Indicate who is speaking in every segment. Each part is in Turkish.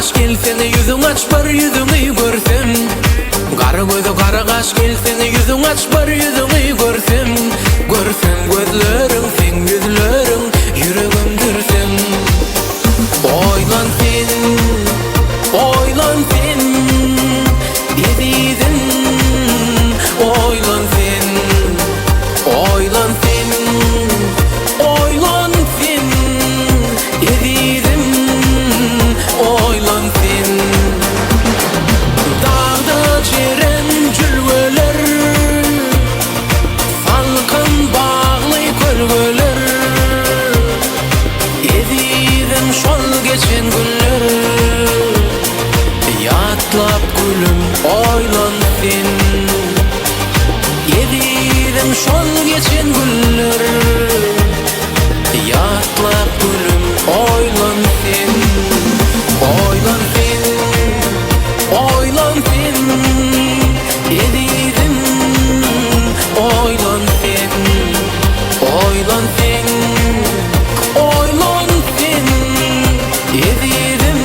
Speaker 1: kaş gelsene yüzün aç bar yüzünü görsem. Kara gözü kara kaş gelsene yüzün aç bar yüzünü görsem. Görsem gözlerin sen yüzlerin yüreğimdir sen. Oylan sen, oylan sen, izidin. Oylan sen, oylan sen, oylan sen, izidin. Oylan sen. Dağda çeren cülveler, salkın bağlı kölgeler. Ezidin şol geçen günler, yatlap gülüm oylan sen. Ezidin şol geçen günler, yatlap gülüm oylan sen. Oylan sen, oylan sen, ezidin. Oylan sen, oylan sen, oylan sen, ezidin.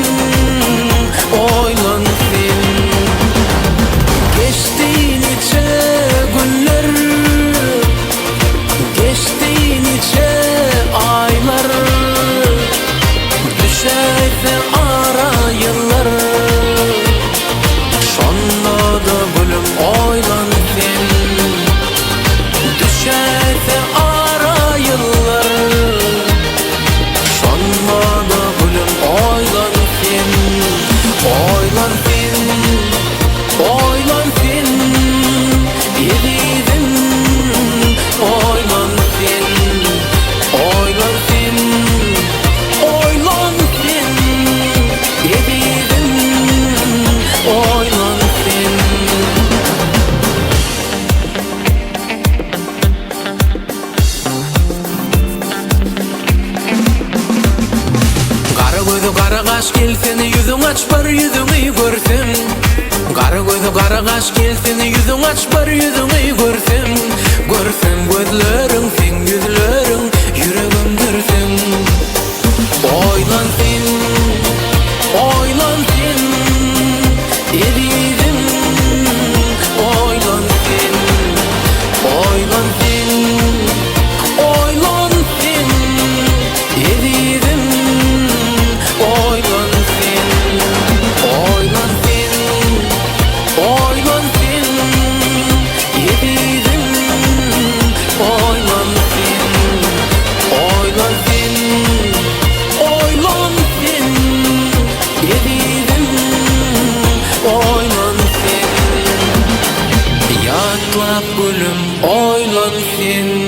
Speaker 1: Oylan sen. Geçti nice günler, geçti nice aylar. Düşerse ara yıllar, şonda da gülüm oylan sen. Düşerse ara yıllar, şonda da gülüm oylan sen. Oylan sen, oylan sen, ezidin. Oylan sen, oylan sen, oylan sen, ezidin. Oylan sen. Kara gözü kara kaş gelsene yüzün aç bar yüzünü görsem. Kara gözü kara kaş gelsene yüzün aç bar yüzünü görsem. Görsem gözlerin sen yüzlerin yüreğimdir sen. Oylan sen, oylan sen, ezidin. Oylan sen, oylan sen, oylan sen, ezidin. Oylan sen, oylan sen, oylan sen, ezidin. Oylan sen, oylan sen, oylan sen, ezidin. Oylan sen. Yatlap gülüm oylan sen.